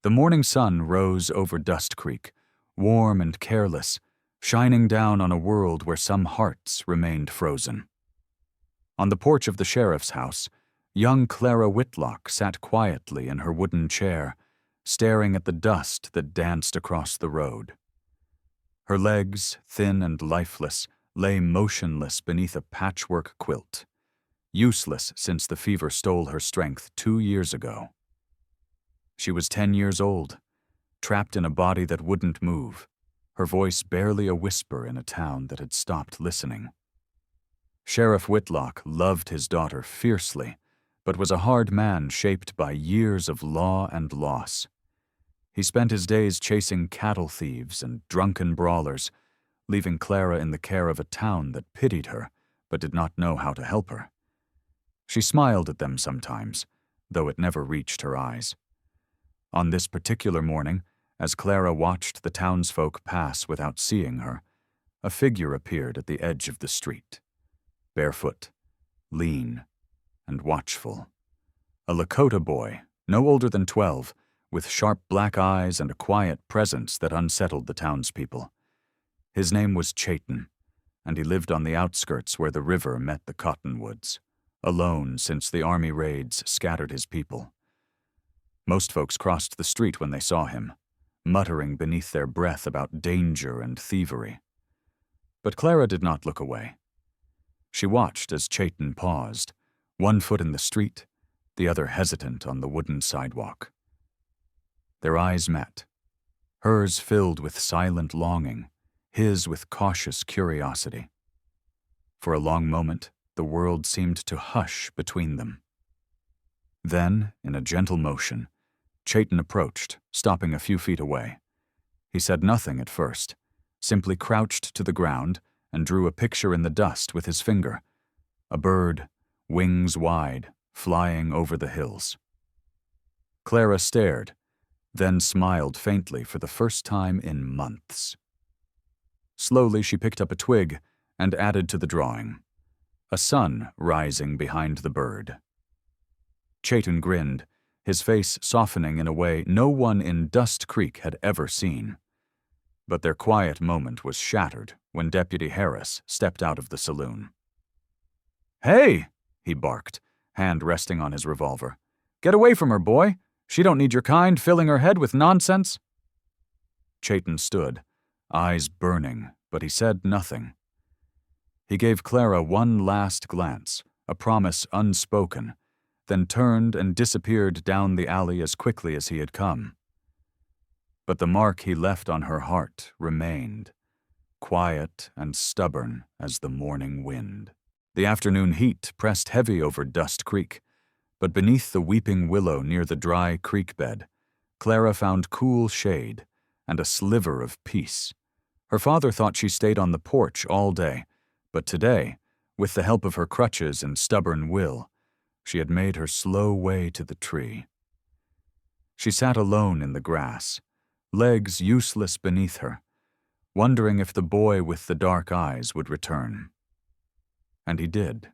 The morning sun rose over Dust Creek, warm and careless, shining down on a world where some hearts remained frozen. On the porch of the sheriff's house, young Clara Whitlock sat quietly in her wooden chair, staring at the dust that danced across the road. Her legs, thin and lifeless, lay motionless beneath a patchwork quilt, useless since the fever stole her strength 2 years ago. She was 10 years old, trapped in a body that wouldn't move, her voice barely a whisper in a town that had stopped listening. Sheriff Whitlock loved his daughter fiercely, but was a hard man shaped by years of law and loss. He spent his days chasing cattle thieves and drunken brawlers, leaving Clara in the care of a town that pitied her but did not know how to help her. She smiled at them sometimes, though it never reached her eyes. On this particular morning, as Clara watched the townsfolk pass without seeing her, a figure appeared at the edge of the street. Barefoot, lean, and watchful. A Lakota boy, no older than 12, with sharp black eyes and a quiet presence that unsettled the townspeople. His name was Chayton, and he lived on the outskirts where the river met the cottonwoods, alone since the army raids scattered his people. Most folks crossed the street when they saw him, muttering beneath their breath about danger and thievery. But Clara did not look away. She watched as Chayton paused, one foot in the street, the other hesitant on the wooden sidewalk. Their eyes met, hers filled with silent longing, his with cautious curiosity. For a long moment, the world seemed to hush between them. Then, in a gentle motion, Chayton approached, stopping a few feet away. He said nothing at first, simply crouched to the ground and drew a picture in the dust with his finger, a bird, wings wide, flying over the hills. Clara stared, then smiled faintly for the first time in months. Slowly she picked up a twig and added to the drawing, a sun rising behind the bird. Chayton grinned, his face softening in a way no one in Dust Creek had ever seen. But their quiet moment was shattered when Deputy Harris stepped out of the saloon. "Hey!" he barked, hand resting on his revolver. "Get away from her, boy! She don't need your kind filling her head with nonsense!" Chayton stood, eyes burning, but he said nothing. He gave Clara one last glance, a promise unspoken, then turned and disappeared down the alley as quickly as he had come. But the mark he left on her heart remained, quiet and stubborn as the morning wind. The afternoon heat pressed heavy over Dust Creek, but beneath the weeping willow near the dry creek bed, Clara found cool shade and a sliver of peace. Her father thought she stayed on the porch all day, but today, with the help of her crutches and stubborn will, she had made her slow way to the tree. She sat alone in the grass, legs useless beneath her, wondering if the boy with the dark eyes would return. And he did.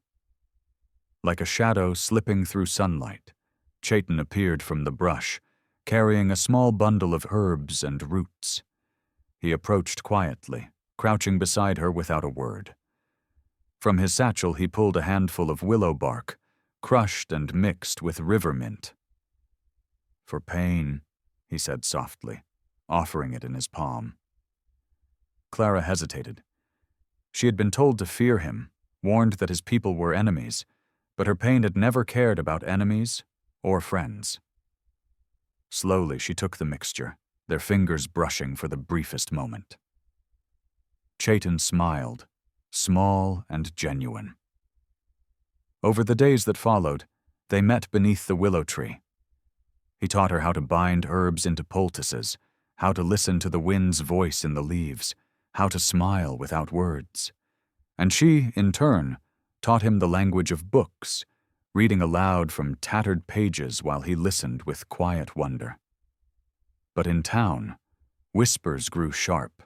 Like a shadow slipping through sunlight, Chayton appeared from the brush, carrying a small bundle of herbs and roots. He approached quietly, crouching beside her without a word. From his satchel he pulled a handful of willow bark, crushed and mixed with river mint. "For pain," he said softly, offering it in his palm. Clara hesitated. She had been told to fear him, warned that his people were enemies, but her pain had never cared about enemies or friends. Slowly she took the mixture, their fingers brushing for the briefest moment. Chayton smiled, small and genuine. Over the days that followed, they met beneath the willow tree. He taught her how to bind herbs into poultices, how to listen to the wind's voice in the leaves, how to smile without words. And she, in turn, taught him the language of books, reading aloud from tattered pages while he listened with quiet wonder. But in town, whispers grew sharp.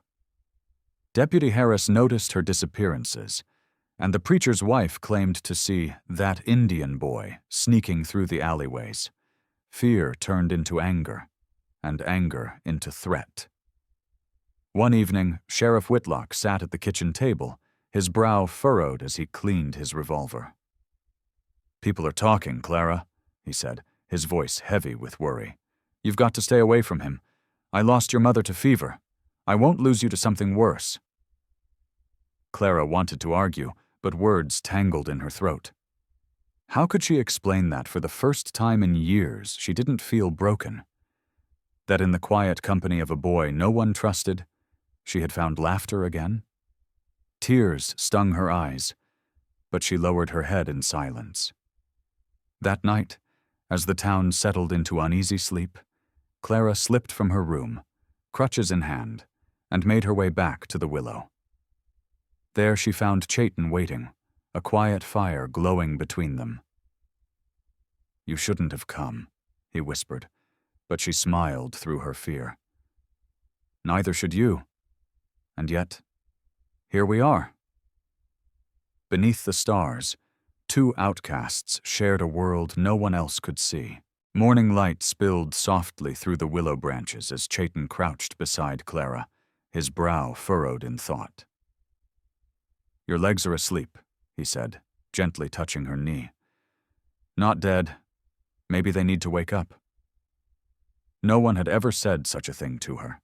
Deputy Harris noticed her disappearances, and the preacher's wife claimed to see that Indian boy sneaking through the alleyways. Fear turned into anger, and anger into threat. One evening, Sheriff Whitlock sat at the kitchen table, his brow furrowed as he cleaned his revolver. "People are talking, Clara," he said, his voice heavy with worry. "You've got to stay away from him. I lost your mother to fever. I won't lose you to something worse." Clara wanted to argue, but words tangled in her throat. How could she explain that for the first time in years she didn't feel broken? That in the quiet company of a boy no one trusted, she had found laughter again? Tears stung her eyes, but she lowered her head in silence. That night, as the town settled into uneasy sleep, Clara slipped from her room, crutches in hand, and made her way back to the willow. There she found Chayton waiting, a quiet fire glowing between them. "You shouldn't have come," he whispered, but she smiled through her fear. "Neither should you. And yet, here we are." Beneath the stars, two outcasts shared a world no one else could see. Morning light spilled softly through the willow branches as Chayton crouched beside Clara, his brow furrowed in thought. "Your legs are asleep," he said, gently touching her knee. "Not dead. Maybe they need to wake up." No one had ever said such a thing to her.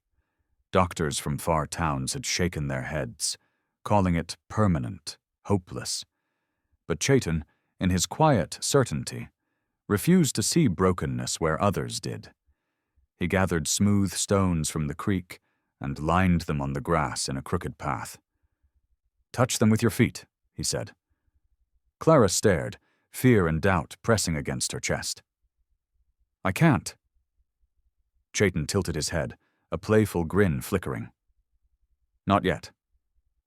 Doctors from far towns had shaken their heads, calling it permanent, hopeless. But Chayton, in his quiet certainty, refused to see brokenness where others did. He gathered smooth stones from the creek and lined them on the grass in a crooked path. "Touch them with your feet," he said. Clara stared, fear and doubt pressing against her chest. "I can't." Chayton tilted his head, a playful grin flickering. "Not yet.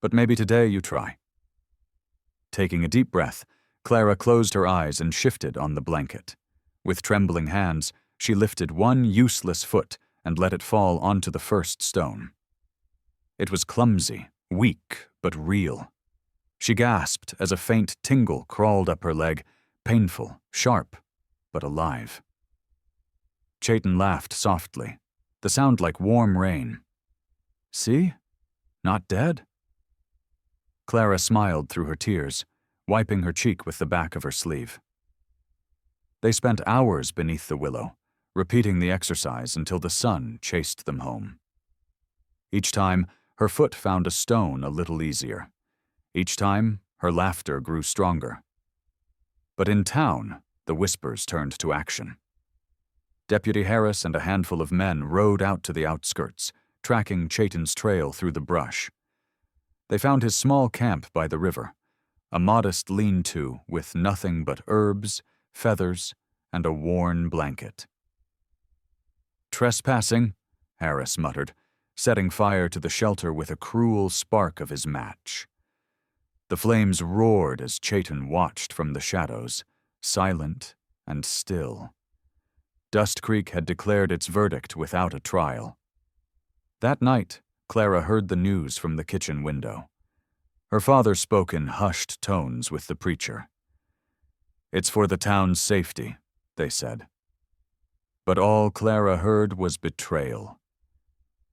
But maybe today you try." Taking a deep breath, Clara closed her eyes and shifted on the blanket. With trembling hands, she lifted one useless foot and let it fall onto the first stone. It was clumsy, weak, but real. She gasped as a faint tingle crawled up her leg, painful, sharp, but alive. Chayton laughed softly, the sound like warm rain. "See? Not dead?" Clara smiled through her tears, wiping her cheek with the back of her sleeve. They spent hours beneath the willow, repeating the exercise until the sun chased them home. Each time, her foot found a stone a little easier. Each time, her laughter grew stronger. But in town, the whispers turned to action. Deputy Harris and a handful of men rode out to the outskirts, tracking Chayton's trail through the brush. They found his small camp by the river, a modest lean-to with nothing but herbs, feathers, and a worn blanket. "Trespassing," Harris muttered, setting fire to the shelter with a cruel spark of his match. The flames roared as Chayton watched from the shadows, silent and still. Dust Creek had declared its verdict without a trial. That night, Clara heard the news from the kitchen window. Her father spoke in hushed tones with the preacher. "It's for the town's safety," they said. But all Clara heard was betrayal.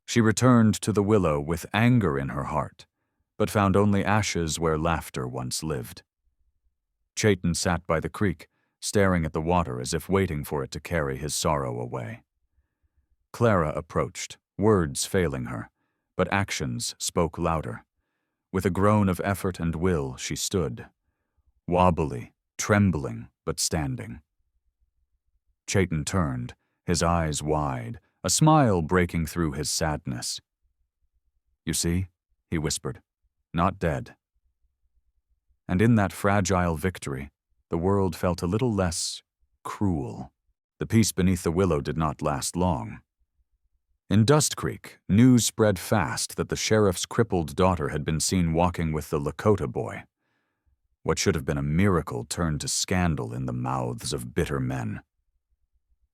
She returned to the willow with anger in her heart, but found only ashes where laughter once lived. Chayton sat by the creek, staring at the water as if waiting for it to carry his sorrow away. Clara approached, words failing her, but actions spoke louder. With a groan of effort and will, she stood, wobbly, trembling, but standing. Chayton turned, his eyes wide, a smile breaking through his sadness. "You see," he whispered, "not dead." And in that fragile victory, the world felt a little less cruel. The peace beneath the willow did not last long. In Dust Creek, news spread fast that the sheriff's crippled daughter had been seen walking with the Lakota boy. What should have been a miracle turned to scandal in the mouths of bitter men.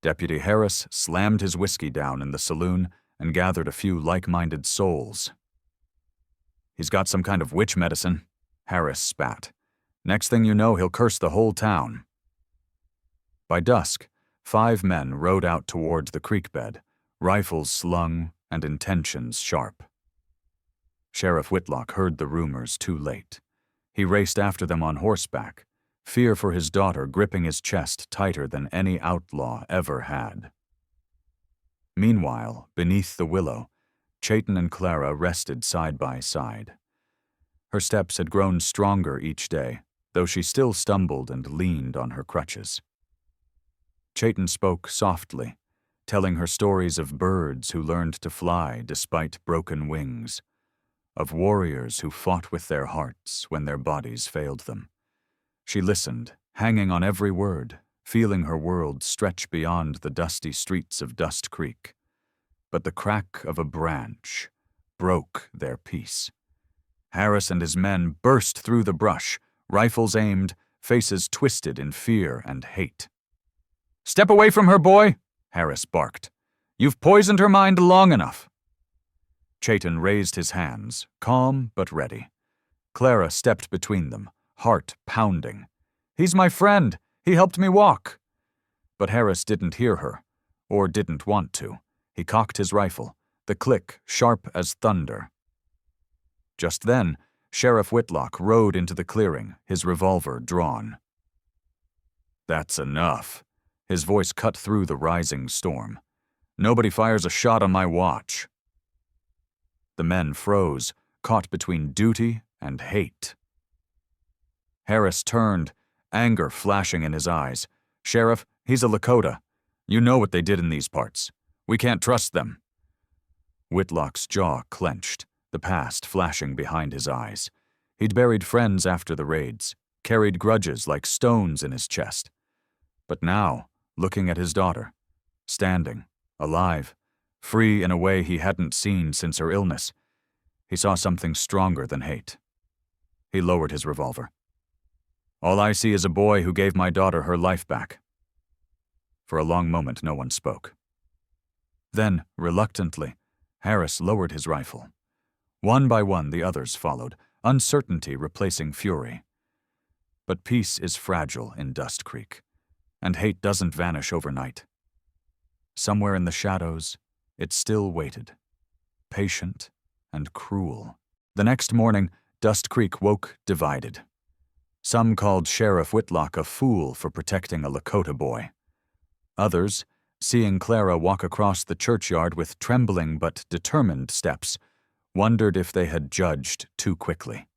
Deputy Harris slammed his whiskey down in the saloon and gathered a few like-minded souls. "He's got some kind of witch medicine," Harris spat. "Next thing you know, he'll curse the whole town." By dusk, 5 men rode out toward the creek bed, rifles slung and intentions sharp. Sheriff Whitlock heard the rumors too late. He raced after them on horseback, fear for his daughter gripping his chest tighter than any outlaw ever had. Meanwhile, beneath the willow, Chayton and Clara rested side by side. Her steps had grown stronger each day, though she still stumbled and leaned on her crutches. Chayton spoke softly, telling her stories of birds who learned to fly despite broken wings, of warriors who fought with their hearts when their bodies failed them. She listened, hanging on every word, feeling her world stretch beyond the dusty streets of Dust Creek. But the crack of a branch broke their peace. Harris and his men burst through the brush, rifles aimed, faces twisted in fear and hate. "Step away from her, boy," Harris barked. "You've poisoned her mind long enough." Chayton raised his hands, calm but ready. Clara stepped between them, heart pounding. "He's my friend. He helped me walk." But Harris didn't hear her, or didn't want to. He cocked his rifle, the click sharp as thunder. Just then, Sheriff Whitlock rode into the clearing, his revolver drawn. "That's enough." His voice cut through the rising storm. "Nobody fires a shot on my watch." The men froze, caught between duty and hate. Harris turned, anger flashing in his eyes. "Sheriff, he's a Lakota. You know what they did in these parts. We can't trust them." Whitlock's jaw clenched, the past flashing behind his eyes. He'd buried friends after the raids, carried grudges like stones in his chest. But now, looking at his daughter, standing, alive, free in a way he hadn't seen since her illness, he saw something stronger than hate. He lowered his revolver. "All I see is a boy who gave my daughter her life back." For a long moment, no one spoke. Then, reluctantly, Harris lowered his rifle. One by one, the others followed, uncertainty replacing fury. But peace is fragile in Dust Creek, and hate doesn't vanish overnight. Somewhere in the shadows, it still waited, patient and cruel. The next morning, Dust Creek woke divided. Some called Sheriff Whitlock a fool for protecting a Lakota boy. Others, seeing Clara walk across the churchyard with trembling but determined steps, wondered if they had judged too quickly.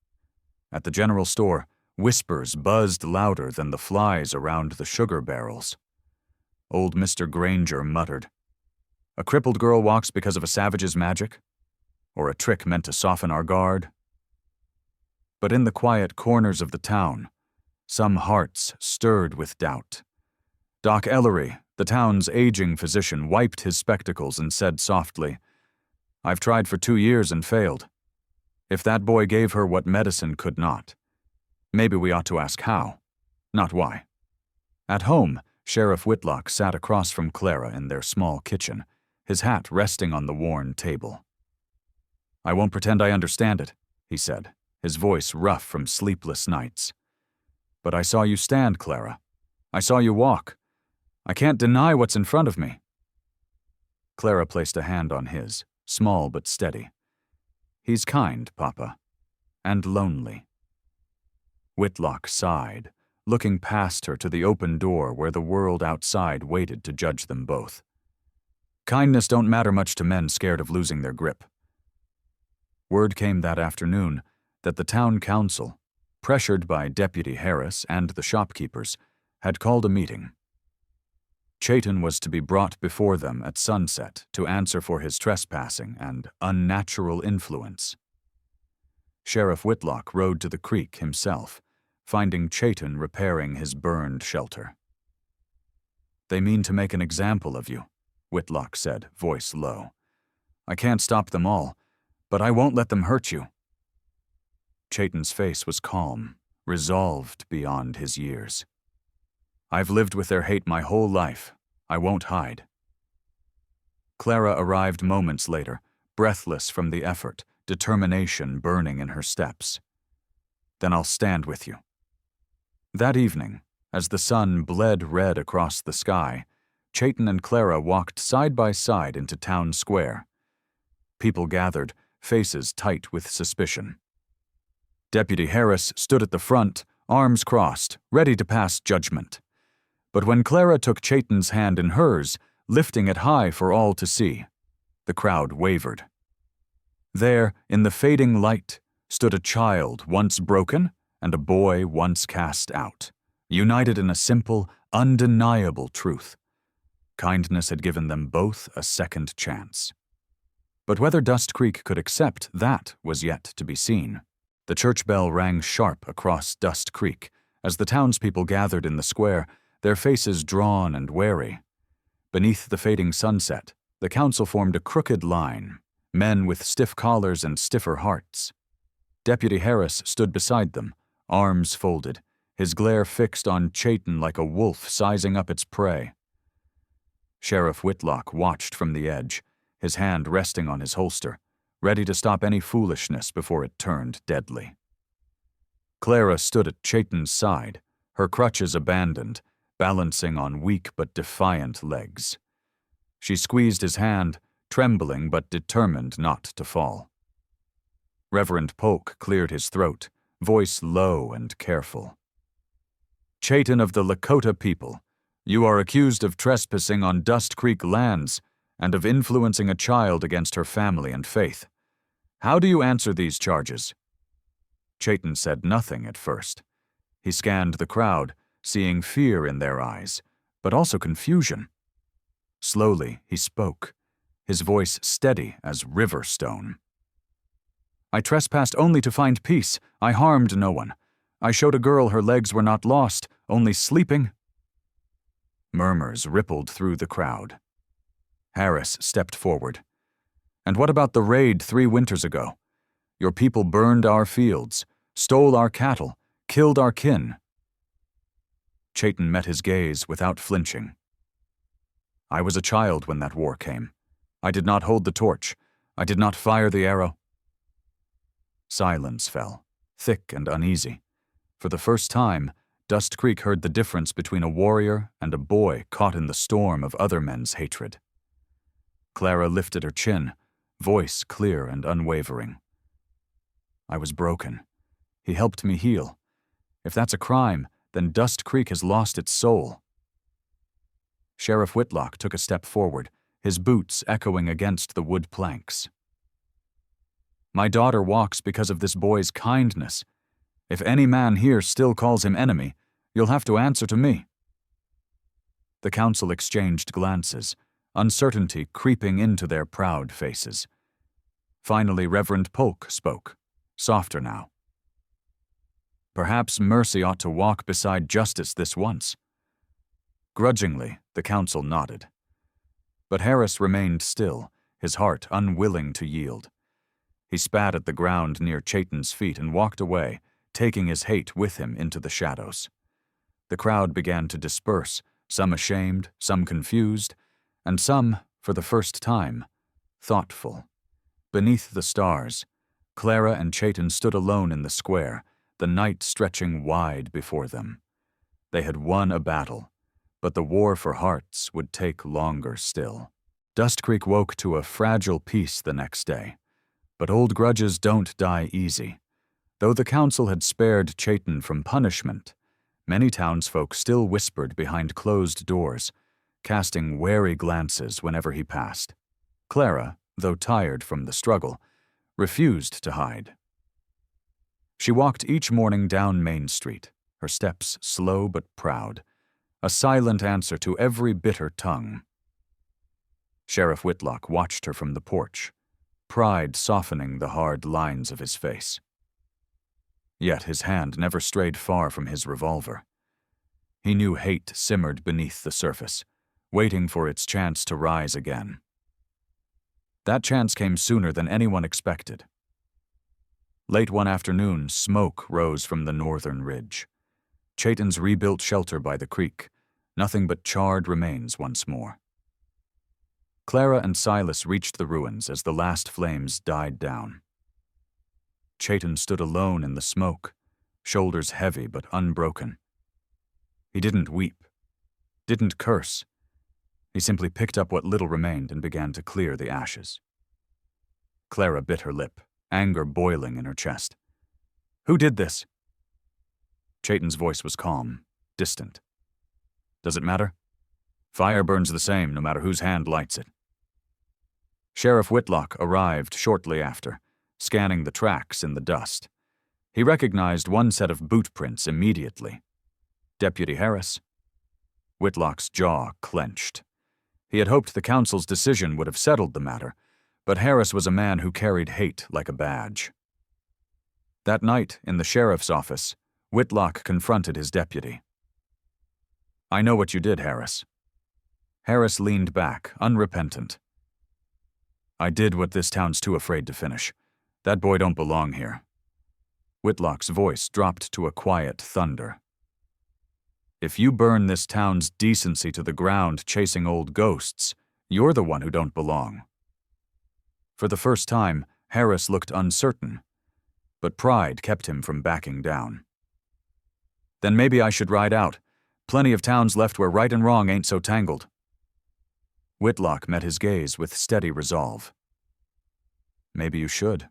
At the general store, whispers buzzed louder than the flies around the sugar barrels. Old Mr. Granger muttered, "A crippled girl walks because of a savage's magic? Or a trick meant to soften our guard?" But in the quiet corners of the town, some hearts stirred with doubt. Doc Ellery, the town's aging physician, wiped his spectacles and said softly, "I've tried for 2 years and failed. If that boy gave her what medicine could not, maybe we ought to ask how, not why." At home, Sheriff Whitlock sat across from Clara in their small kitchen, his hat resting on the worn table. "I won't pretend I understand it," he said, his voice rough from sleepless nights. "But I saw you stand, Clara. I saw you walk. I can't deny what's in front of me." Clara placed a hand on his, small but steady. "He's kind, Papa, and lonely." Whitlock sighed, looking past her to the open door where the world outside waited to judge them both. Kindness don't matter much to men scared of losing their grip. Word came that afternoon that the town council, pressured by Deputy Harris and the shopkeepers, had called a meeting. Chayton was to be brought before them at sunset to answer for his trespassing and unnatural influence. Sheriff Whitlock rode to the creek himself, finding Chayton repairing his burned shelter. "They mean to make an example of you," Whitlock said, voice low. "I can't stop them all, but I won't let them hurt you." Chayton's face was calm, resolved beyond his years. "I've lived with their hate my whole life. I won't hide." Clara arrived moments later, breathless from the effort, determination burning in her steps. "Then I'll stand with you." That evening, as the sun bled red across the sky, Chayton and Clara walked side by side into town square. People gathered, faces tight with suspicion. Deputy Harris stood at the front, arms crossed, ready to pass judgment. But when Clara took Chayton's hand in hers, lifting it high for all to see, the crowd wavered. There, in the fading light, stood a child once broken and a boy once cast out, united in a simple, undeniable truth. Kindness had given them both a second chance. But whether Dust Creek could accept that was yet to be seen. The church bell rang sharp across Dust Creek as the townspeople gathered in the square, their faces drawn and wary. Beneath the fading sunset, the council formed a crooked line, men with stiff collars and stiffer hearts. Deputy Harris stood beside them, arms folded, his glare fixed on Chayton like a wolf sizing up its prey. Sheriff Whitlock watched from the edge, his hand resting on his holster, ready to stop any foolishness before it turned deadly. Clara stood at Chayton's side, her crutches abandoned, balancing on weak but defiant legs. She squeezed his hand, trembling but determined not to fall. Reverend Polk cleared his throat, voice low and careful. "Chayton of the Lakota people, you are accused of trespassing on Dust Creek lands and of influencing a child against her family and faith. How do you answer these charges?" Chayton said nothing at first. He scanned the crowd, seeing fear in their eyes, but also confusion. Slowly, he spoke, his voice steady as river stone. "I trespassed only to find peace. I harmed no one. I showed a girl her legs were not lost, only sleeping." Murmurs rippled through the crowd. Harris stepped forward. "And what about the raid 3 winters ago? Your people burned our fields, stole our cattle, killed our kin." Chayton met his gaze without flinching. "I was a child when that war came. I did not hold the torch. I did not fire the arrow." Silence fell, thick and uneasy. For the first time, Dust Creek heard the difference between a warrior and a boy caught in the storm of other men's hatred. Clara lifted her chin, voice clear and unwavering. "I was broken. He helped me heal. If that's a crime, then Dust Creek has lost its soul." Sheriff Whitlock took a step forward, his boots echoing against the wood planks. "My daughter walks because of this boy's kindness. If any man here still calls him enemy, you'll have to answer to me." The council exchanged glances, uncertainty creeping into their proud faces. Finally, Reverend Polk spoke, softer now. "Perhaps mercy ought to walk beside justice this once." Grudgingly, the council nodded. But Harris remained still, his heart unwilling to yield. He spat at the ground near Chayton's feet and walked away, taking his hate with him into the shadows. The crowd began to disperse, some ashamed, some confused, and some, for the first time, thoughtful. Beneath the stars, Clara and Chayton stood alone in the square, the night stretching wide before them. They had won a battle, but the war for hearts would take longer still. Dust Creek woke to a fragile peace the next day, but old grudges don't die easy. Though the council had spared Chayton from punishment, many townsfolk still whispered behind closed doors, casting wary glances whenever he passed. Clara, though tired from the struggle, refused to hide. She walked each morning down Main Street, her steps slow but proud, a silent answer to every bitter tongue. Sheriff Whitlock watched her from the porch, pride softening the hard lines of his face. Yet his hand never strayed far from his revolver. He knew hate simmered beneath the surface, waiting for its chance to rise again. That chance came sooner than anyone expected. Late one afternoon, smoke rose from the northern ridge. Chayton's rebuilt shelter by the creek, nothing but charred remains once more. Clara and Silas reached the ruins as the last flames died down. Chayton stood alone in the smoke, shoulders heavy but unbroken. He didn't weep, didn't curse. He simply picked up what little remained and began to clear the ashes. Clara bit her lip, anger boiling in her chest. "Who did this?" Chayton's voice was calm, distant. "Does it matter? Fire burns the same, no matter whose hand lights it." Sheriff Whitlock arrived shortly after, scanning the tracks in the dust. He recognized one set of boot prints immediately. Deputy Harris. Whitlock's jaw clenched. He had hoped the council's decision would have settled the matter, but Harris was a man who carried hate like a badge. That night, in the sheriff's office, Whitlock confronted his deputy. "I know what you did, Harris." Harris leaned back, unrepentant. "I did what this town's too afraid to finish. That boy don't belong here." Whitlock's voice dropped to a quiet thunder. "If you burn this town's decency to the ground chasing old ghosts, you're the one who don't belong." For the first time, Harris looked uncertain, but pride kept him from backing down. "Then maybe I should ride out. Plenty of towns left where right and wrong ain't so tangled." Whitlock met his gaze with steady resolve. "Maybe you should."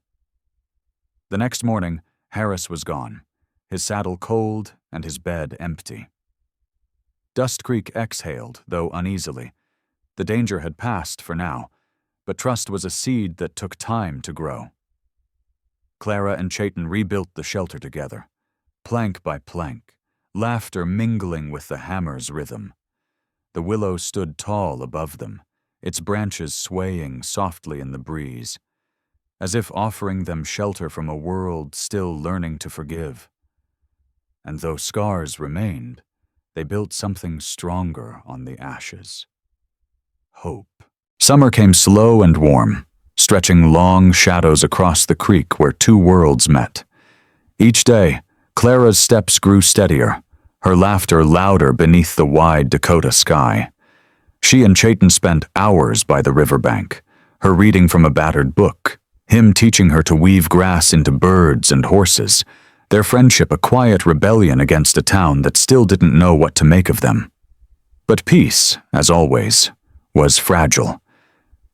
The next morning, Harris was gone, his saddle cold and his bed empty. Dust Creek exhaled, though uneasily. The danger had passed for now, but trust was a seed that took time to grow. Clara and Chayton rebuilt the shelter together, plank by plank, laughter mingling with the hammer's rhythm. The willow stood tall above them, its branches swaying softly in the breeze, as if offering them shelter from a world still learning to forgive. And though scars remained, they built something stronger on the ashes. Hope. Summer came slow and warm, stretching long shadows across the creek where two worlds met. Each day, Clara's steps grew steadier, her laughter louder beneath the wide Dakota sky. She and Chayton spent hours by the riverbank, her reading from a battered book, him teaching her to weave grass into birds and horses, their friendship a quiet rebellion against a town that still didn't know what to make of them. But peace, as always, was fragile.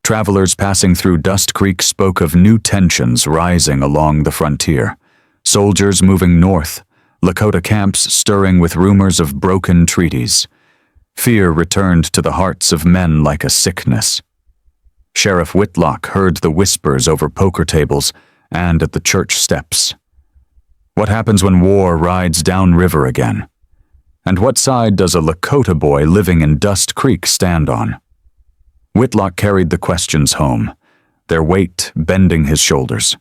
Travelers passing through Dust Creek spoke of new tensions rising along the frontier, soldiers moving north, Lakota camps stirring with rumors of broken treaties. Fear returned to the hearts of men like a sickness. Sheriff Whitlock heard the whispers over poker tables and at the church steps. What happens when war rides downriver again? And what side does a Lakota boy living in Dust Creek stand on? Whitlock carried the questions home, their weight bending his shoulders.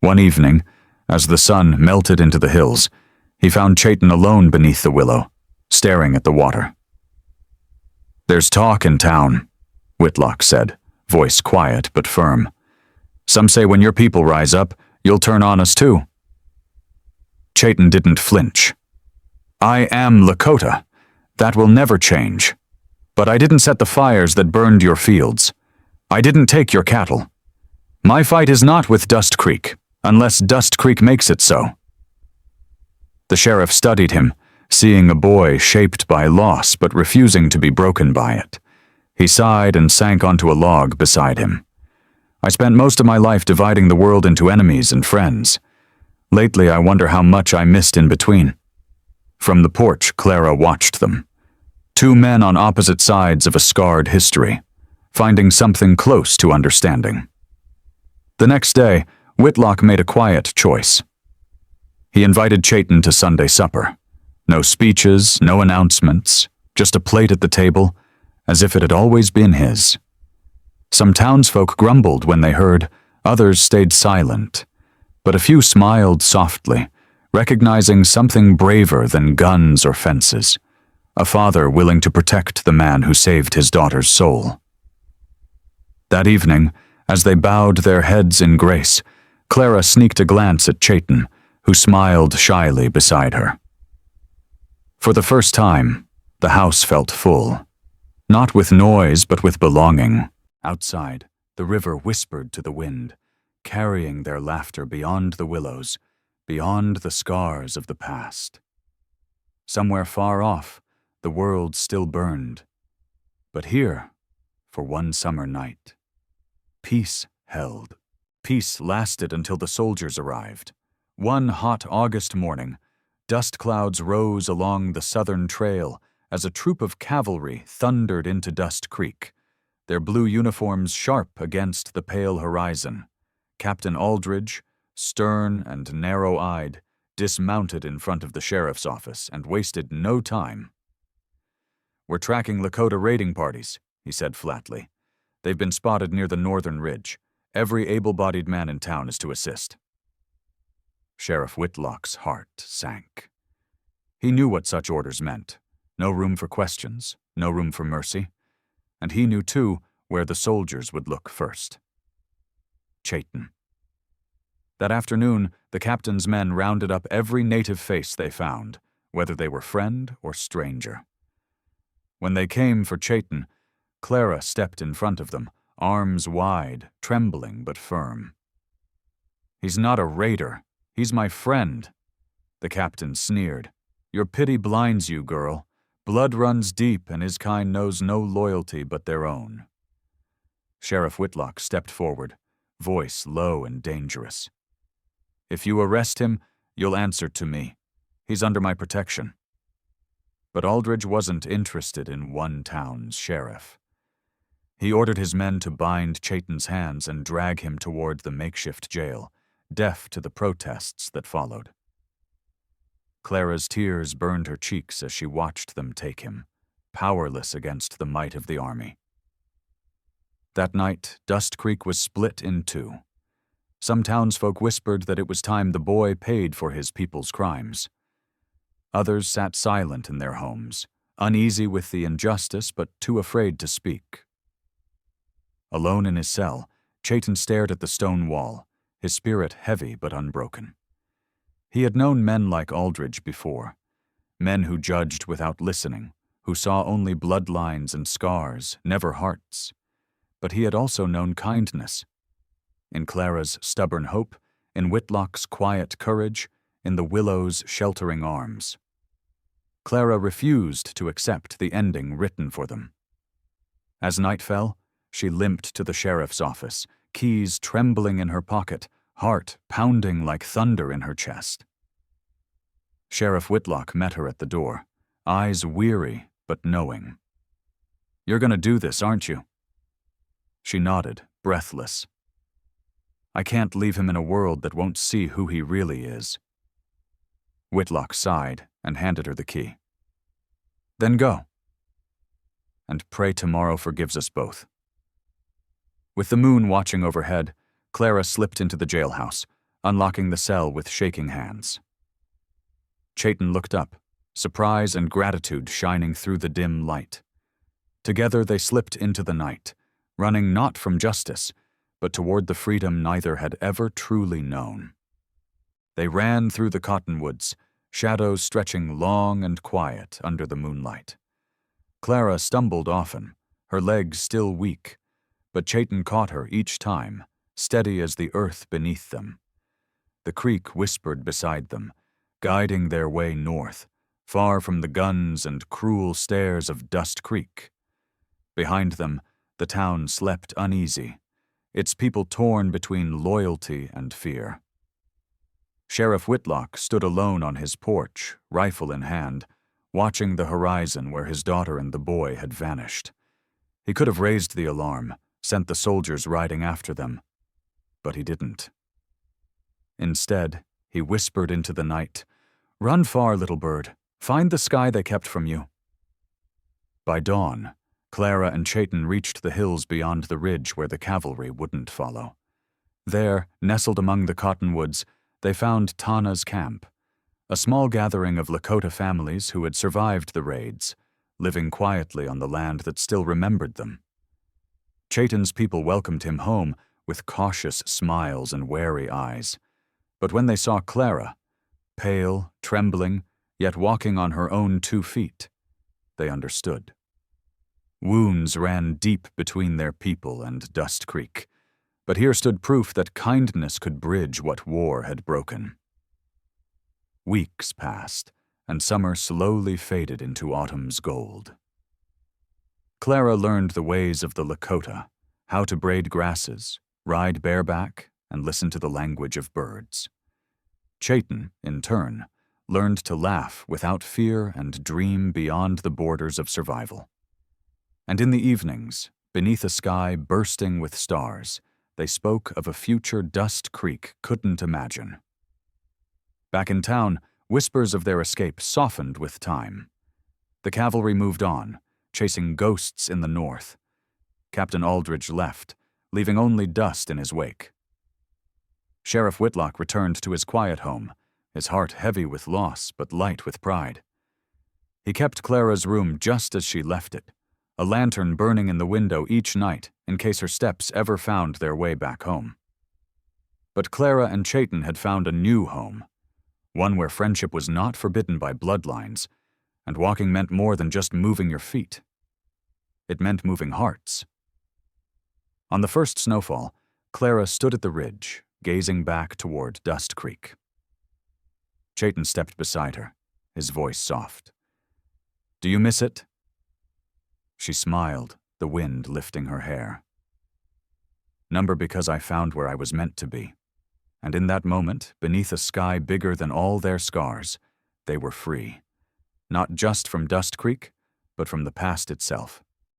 One evening, as the sun melted into the hills, he found Chayton alone beneath the willow, staring at the water. "There's talk in town," Whitlock said, voice quiet but firm. "Some say when your people rise up, you'll turn on us too." Chayton didn't flinch. "I am Lakota. That will never change. But I didn't set the fires that burned your fields. I didn't take your cattle. My fight is not with Dust Creek, unless Dust Creek makes it so." The sheriff studied him, seeing a boy shaped by loss but refusing to be broken by it. He sighed and sank onto a log beside him. "I spent most of my life dividing the world into enemies and friends. Lately, I wonder how much I missed in between." From the porch, Clara watched them. Two men on opposite sides of a scarred history, finding something close to understanding. The next day, Whitlock made a quiet choice. He invited Chayton to Sunday supper. No speeches, no announcements, just a plate at the table, as if it had always been his. Some townsfolk grumbled when they heard, others stayed silent, but a few smiled softly, recognizing something braver than guns or fences, a father willing to protect the man who saved his daughter's soul. That evening, as they bowed their heads in grace, Clara sneaked a glance at Chayton, who smiled shyly beside her. For the first time, the house felt full, not with noise but with belonging. Outside, the river whispered to the wind, carrying their laughter beyond the willows, beyond the scars of the past. Somewhere far off, the world still burned, But here, for one summer night, peace held. Peace lasted until the soldiers arrived. One hot August morning, dust clouds rose along the southern trail as a troop of cavalry thundered into Dust Creek, their blue uniforms sharp against the pale horizon. Captain Aldridge, stern and narrow-eyed, dismounted in front of the sheriff's office and wasted no time. "We're tracking Lakota raiding parties," he said flatly. "They've been spotted near the northern ridge. Every able-bodied man in town is to assist." Sheriff Whitlock's heart sank. He knew what such orders meant. No room for questions, no room for mercy. And he knew, too, where the soldiers would look first. Chayton. That afternoon, the captain's men rounded up every native face they found, whether they were friend or stranger. When they came for Chayton, Clara stepped in front of them, arms wide, trembling but firm. "He's not a raider. He's my friend," the captain sneered. "Your pity blinds you, girl. Blood runs deep, and his kind knows no loyalty but their own." Sheriff Whitlock stepped forward, voice low and dangerous. "If you arrest him, you'll answer to me. He's under my protection." But Aldridge wasn't interested in one town's sheriff. He ordered his men to bind Chayton's hands and drag him toward the makeshift jail, deaf to the protests that followed. Clara's tears burned her cheeks as she watched them take him, powerless against the might of the army. That night, Dust Creek was split in two. Some townsfolk whispered that it was time the boy paid for his people's crimes. Others sat silent in their homes, uneasy with the injustice but too afraid to speak. Alone in his cell, Chayton stared at the stone wall, his spirit heavy but unbroken. He had known men like Aldridge before, men who judged without listening, who saw only bloodlines and scars, never hearts. But he had also known kindness. In Clara's stubborn hope, in Whitlock's quiet courage, in the willow's sheltering arms. Clara refused to accept the ending written for them. As night fell, she limped to the sheriff's office, keys trembling in her pocket, heart pounding like thunder in her chest. Sheriff Whitlock met her at the door, eyes weary but knowing. "You're going to do this, aren't you?" She nodded, breathless. "I can't leave him in a world that won't see who he really is." Whitlock sighed and handed her the key. "Then go. And pray tomorrow forgives us both." With the moon watching overhead, Clara slipped into the jailhouse, unlocking the cell with shaking hands. Chayton looked up, surprise and gratitude shining through the dim light. Together they slipped into the night, running not from justice, but toward the freedom neither had ever truly known. They ran through the cottonwoods, shadows stretching long and quiet under the moonlight. Clara stumbled often, her legs still weak, but Chayton caught her each time, steady as the earth beneath them. The creek whispered beside them, guiding their way north, far from the guns and cruel stares of Dust Creek. Behind them, the town slept uneasy, its people torn between loyalty and fear. Sheriff Whitlock stood alone on his porch, rifle in hand, watching the horizon where his daughter and the boy had vanished. He could have raised the alarm, sent the soldiers riding after them, but he didn't. Instead, he whispered into the night, "Run far, little bird. Find the sky they kept from you." By dawn, Clara and Chayton reached the hills beyond the ridge where the cavalry wouldn't follow. There, nestled among the cottonwoods, they found Tana's camp, a small gathering of Lakota families who had survived the raids, living quietly on the land that still remembered them. Chayton's people welcomed him home with cautious smiles and wary eyes. But when they saw Clara, pale, trembling, yet walking on her own 2 feet, they understood. Wounds ran deep between their people and Dust Creek, but here stood proof that kindness could bridge what war had broken. Weeks passed, and summer slowly faded into autumn's gold. Clara learned the ways of the Lakota, how to braid grasses, ride bareback, and listen to the language of birds. Chayton, in turn, learned to laugh without fear and dream beyond the borders of survival. And in the evenings, beneath a sky bursting with stars, they spoke of a future Dust Creek couldn't imagine. Back in town, whispers of their escape softened with time. The cavalry moved on, chasing ghosts in the north. Captain Aldridge left, leaving only dust in his wake. Sheriff Whitlock returned to his quiet home, his heart heavy with loss but light with pride. He kept Clara's room just as she left it, a lantern burning in the window each night in case her steps ever found their way back home. But Clara and Chayton had found a new home, one where friendship was not forbidden by bloodlines, and walking meant more than just moving your feet. It meant moving hearts. On the first snowfall, Clara stood at the ridge, gazing back toward Dust Creek. Chayton stepped beside her, his voice soft. "Do you miss it?" She smiled, the wind lifting her hair. "Number because I found where I was meant to be. And in that moment, beneath a sky bigger than all their scars, they were free. Not just from Dust Creek, but from the past itself."